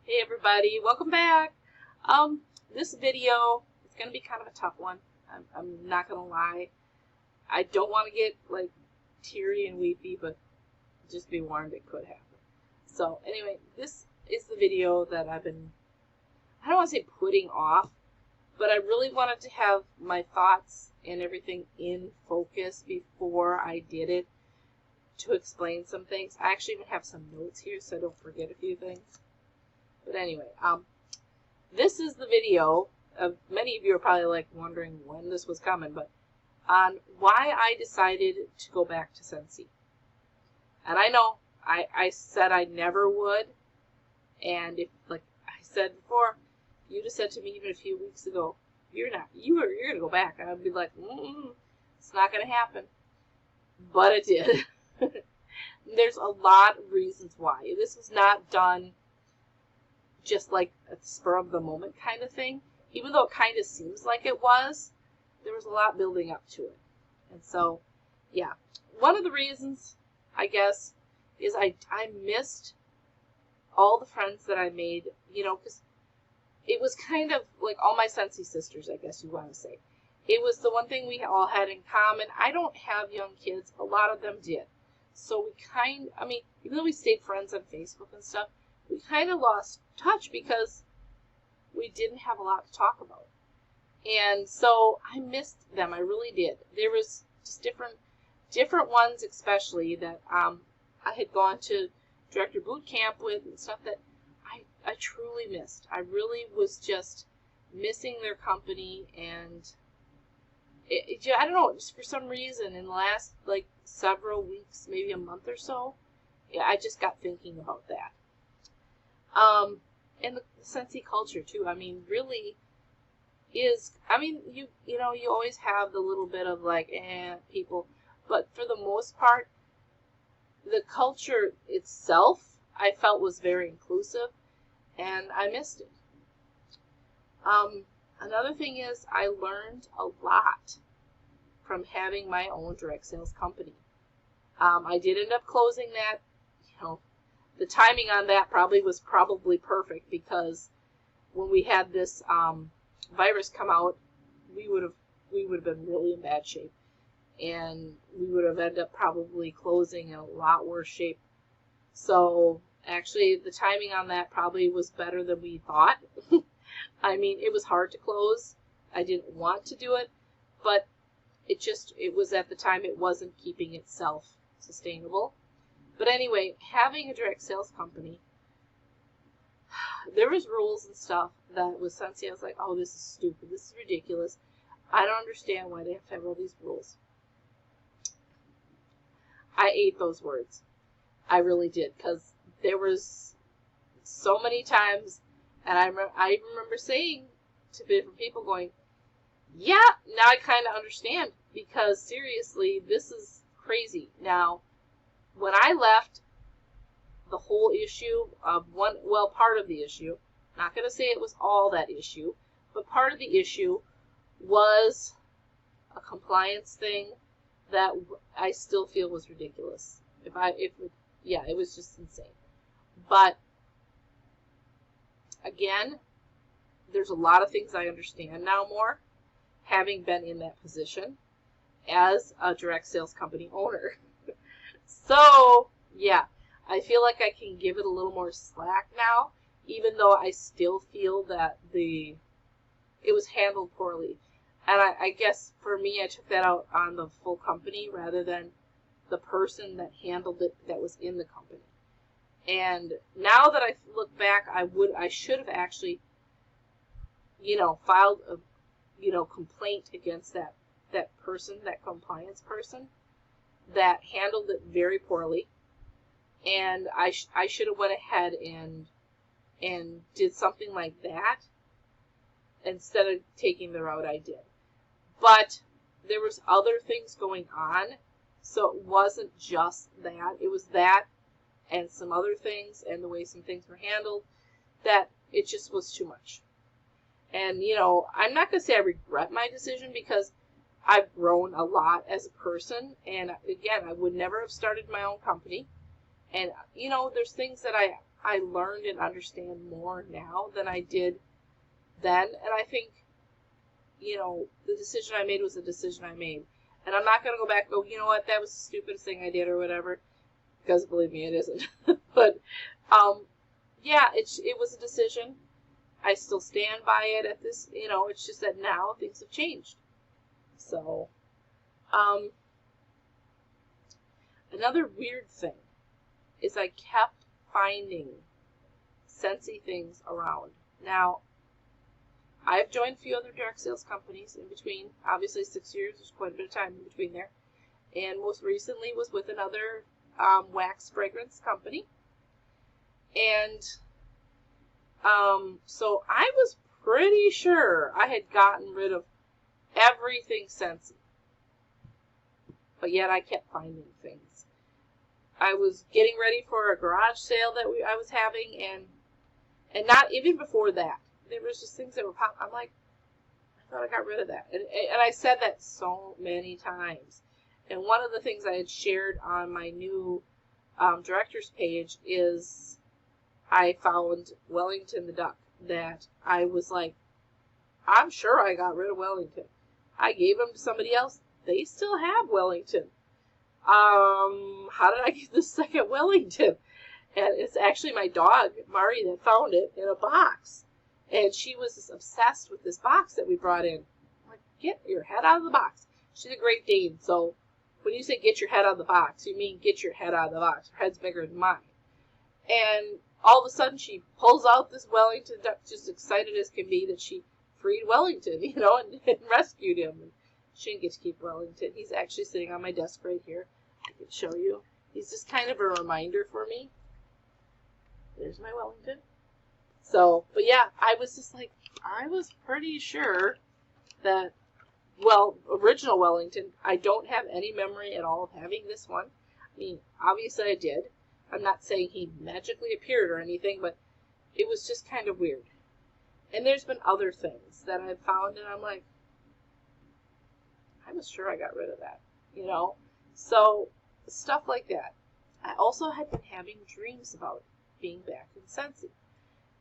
Hey everybody, welcome back. This video is going to be kind of a tough one. I'm not going to lie. I don't want to get like teary and weepy, but just be warned it could happen. So anyway, this is the video that I've been, I don't want to say putting off, but I really wanted to have my thoughts and everything in focus before I did it to explain some things. I actually even have some notes here so I don't forget a few things. But anyway, this is the video of many of you are probably like wondering when this was coming, but on why I decided to go back to Scentsy. And I know I said I never would, and if, like I said before, you'd have said to me even a few weeks ago, you're gonna go back, and I'd be like, it's not gonna happen. But it did. There's a lot of reasons why. This was not done just like a spur of the moment kind of thing. Even though it kind of seems like it was, there was a lot building up to it. And so, yeah. One of the reasons, I guess, is I missed all the friends that I made, you know, because it was kind of like all my Scentsy sisters, I guess you want to say. It was the one thing we all had in common. I don't have young kids. A lot of them did. So we even though we stayed friends on Facebook and stuff, we kind of lost touch because we didn't have a lot to talk about. And so I missed them. I really did. There was just different ones especially that I had gone to director boot camp with and stuff that I truly missed. I really was just missing their company, and I don't know, just for some reason in the last like several weeks, maybe a month or so, yeah, I just got thinking about that. And the Scentsy culture too. I mean, really is. I mean, you know, you always have the little bit of like, people, but for the most part, the culture itself, I felt was very inclusive, and I missed it. Another thing is I learned a lot from having my own direct sales company. I did end up closing that. You know, the timing on that was probably perfect, because when we had this virus come out, we would have been really in bad shape, and we would have ended up probably closing in a lot worse shape. So actually, the timing on that probably was better than we thought. I mean, it was hard to close. I didn't want to do it, but it was at the time it wasn't keeping itself sustainable. But anyway, having a direct sales company, there was rules and stuff that with Scentsy, I was like, oh, this is stupid. This is ridiculous. I don't understand why they have to have all these rules. I ate those words. I really did, because there was so many times, and I remember saying to different people going, yeah, now I kind of understand, because seriously, this is crazy. Now, when I left, the whole issue of part of the issue, not going to say it was all that issue, but part of the issue was a compliance thing that I still feel was ridiculous. It was just insane. But again, there's a lot of things I understand now more, having been in that position as a direct sales company owner. So, yeah, I feel like I can give it a little more slack now, even though I still feel that it was handled poorly. And I guess for me, I took that out on the full company rather than the person that handled it that was in the company. And now that I look back, I should have actually, filed a, complaint against that person, that compliance person that handled it very poorly. And I should have went ahead and did something like that instead of taking the route I did. But there was other things going on, so it wasn't just that. It was that and some other things, and the way some things were handled, that it just was too much. And, I'm not going to say I regret my decision, because I've grown a lot as a person, and again, I would never have started my own company. And, there's things that I learned and understand more now than I did then. And I think, the decision I made was the decision I made. And I'm not going to go back and go, you know what, that was the stupidest thing I did or whatever. Because believe me, it isn't. But, yeah, it was a decision. I still stand by it at this, it's just that now things have changed. So, another weird thing is I kept finding Scentsy things around. Now, I've joined a few other direct sales companies in between. Obviously, 6 years, there's quite a bit of time in between there. And most recently was with another wax fragrance company. And so I was pretty sure I had gotten rid of everything Scentsy. But yet I kept finding things. I was getting ready for a garage sale that I was having, and not even before that. There was just things that were popping. I'm like, I thought I got rid of that. And I said that so many times. And one of the things I had shared on my new director's page is I found Wellington the Duck that I was like, I'm sure I got rid of Wellington. I gave them to somebody else. They still have Wellington. How did I get the second Wellington? And it's actually my dog, Mari, that found it in a box. And she was obsessed with this box that we brought in. I'm like, get your head out of the box. She's a Great Dane, so when you say get your head out of the box, you mean get your head out of the box. Her head's bigger than mine. And all of a sudden she pulls out this Wellington Duck, just excited as can be that she freed Wellington, and rescued him. And she didn't get to keep Wellington. He's actually sitting on my desk right here. I can show you. He's just kind of a reminder for me. There's my Wellington. So, but yeah, I was just like, I was pretty sure that, original Wellington, I don't have any memory at all of having this one. I mean, obviously I did. I'm not saying he magically appeared or anything, but it was just kind of weird. And there's been other things that I've found, and I'm like, I was sure I got rid of that, So, stuff like that. I also had been having dreams about being back in Scentsy.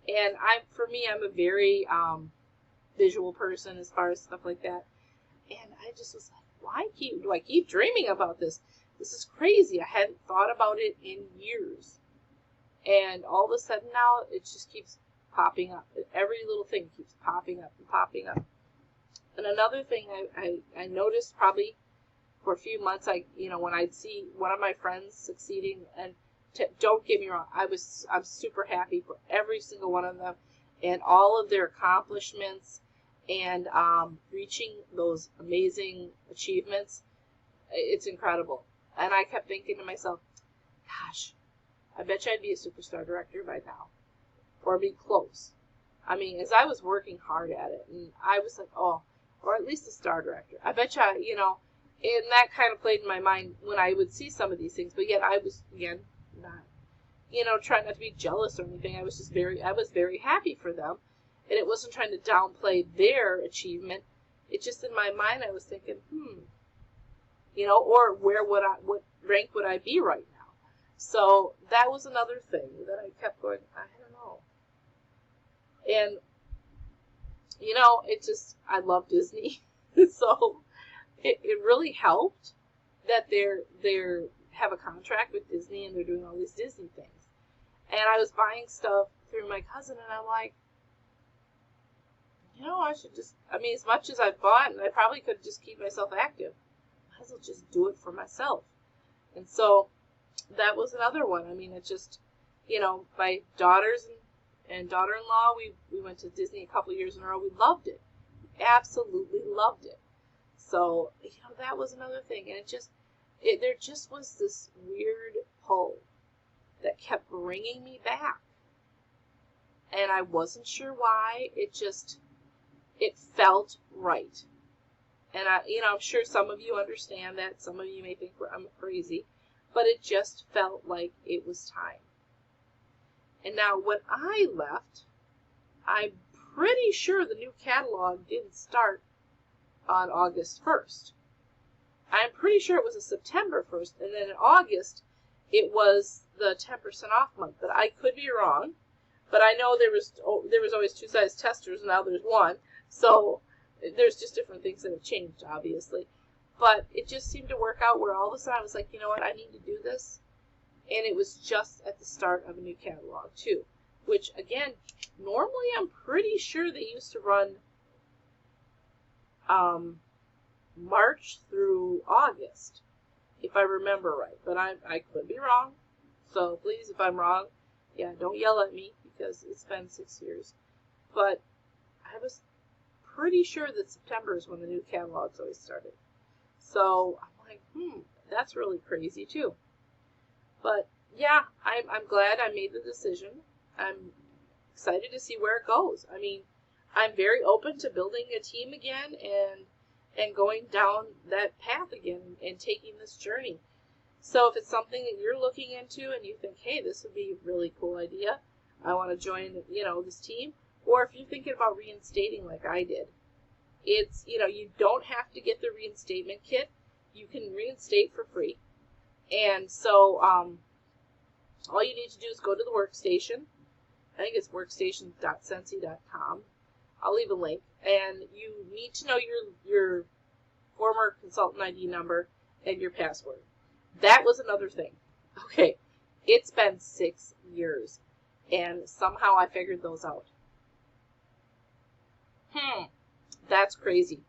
And I'm a very visual person as far as stuff like that. And I just was like, why do I keep dreaming about this? This is crazy. I hadn't thought about it in years. And all of a sudden now, it just keeps popping up. Every little thing keeps popping up and popping up. And another thing I noticed probably for a few months, when I'd see one of my friends succeeding, and don't get me wrong, I'm super happy for every single one of them and all of their accomplishments and reaching those amazing achievements. It's incredible. And I kept thinking to myself, gosh, I bet you I'd be a superstar director by now, or be close. I mean, as I was working hard at it, and I was like, oh, or at least a star director. I bet you, and that kind of played in my mind when I would see some of these things. But yet I was, again, not, trying not to be jealous or anything. I was very happy for them. And it wasn't trying to downplay their achievement. It just, in my mind, I was thinking, or what rank would I be right now? So that was another thing that I kept going, I don't know. And, I love Disney. So it really helped that they're have a contract with Disney and they're doing all these Disney things. And I was buying stuff through my cousin, and I'm like, I should just, as much as I bought, and I probably could just keep myself active, might as well just do it for myself. And so that was another one. It just, my daughters and daughter-in-law, we went to Disney a couple of years in a row. We loved it. Absolutely loved it. So, that was another thing. And there just was this weird pull that kept bringing me back. And I wasn't sure why. It felt right. And I'm sure some of you understand that. Some of you may think I'm crazy. But it just felt like it was time. And now when I left, I'm pretty sure the new catalog didn't start on August 1st. I'm pretty sure it was a September 1st, and then in August it was the 10% off month, but I could be wrong. But I know there was always 2 size testers, and now there's 1. So there's just different things that have changed, obviously. But it just seemed to work out where all of a sudden I was like, you know what, I need to do this. And it was just at the start of a new catalog, too. Which, again, normally I'm pretty sure they used to run March through August, if I remember right. But I could be wrong. So please, if I'm wrong, yeah, don't yell at me because it's been 6 years. But I was pretty sure that September is when the new catalogs always started. So I'm like, that's really crazy too. But yeah, I'm glad I made the decision. I'm excited to see where it goes. I mean, I'm very open to building a team again and going down that path again and taking this journey. So if it's something that you're looking into and you think, hey, this would be a really cool idea, I want to join, this team, or if you're thinking about reinstating like I did, it's, you don't have to get the reinstatement kit. You can reinstate for free. And so all you need to do is go to the workstation. I think it's workstation.scentsy.com. I'll leave a link. And you need to know your former consultant ID number and your password. That was another thing. Okay, it's been 6 years, and somehow I figured those out. That's crazy.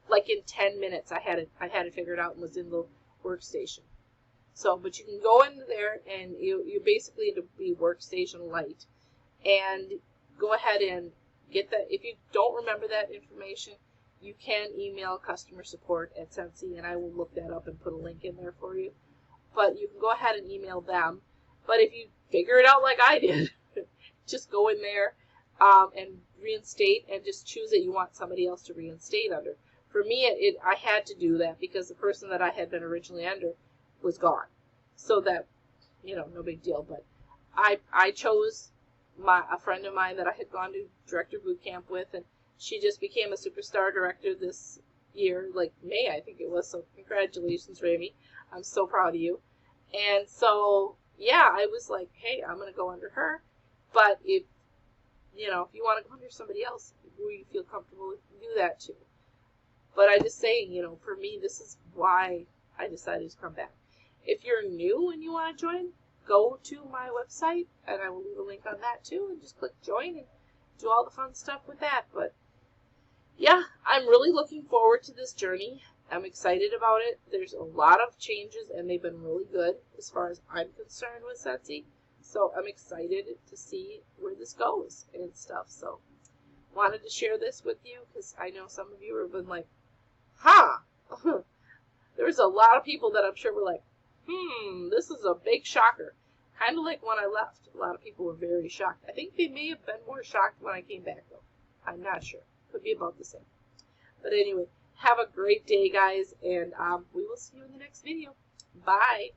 Like in 10 minutes, I had it figured out and was in the workstation. So, but you can go in there and you basically to be workstation light, and go ahead and get that. If you don't remember that information, you can email customer support at Scentsy, and I will look that up and put a link in there for you. But you can go ahead and email them. But if you figure it out like I did, just go in there and reinstate, and just choose that you want somebody else to reinstate under. For me, I had to do that because the person that I had been originally under was gone. So that, no big deal. But I chose a friend of mine that I had gone to director boot camp with, and she just became a superstar director this year, like May, I think it was. So congratulations, Rami. I'm so proud of you. And so, yeah, I was like, hey, I'm going to go under her. But if you want to go under somebody else who you feel comfortable with, do that too. But I just say, for me, this is why I decided to come back. If you're new and you want to join, go to my website, and I will leave a link on that too, and just click join and do all the fun stuff with that. But yeah, I'm really looking forward to this journey. I'm excited about it. There's a lot of changes, and they've been really good as far as I'm concerned with Scentsy. So I'm excited to see where this goes and stuff. So wanted to share this with you because I know some of you have been like, There's a lot of people that I'm sure were like, this is a big shocker. Kind of like when I left. A lot of people were very shocked. I think they may have been more shocked when I came back, though. I'm not sure. Could be about the same. But anyway, have a great day, guys, and we will see you in the next video. Bye.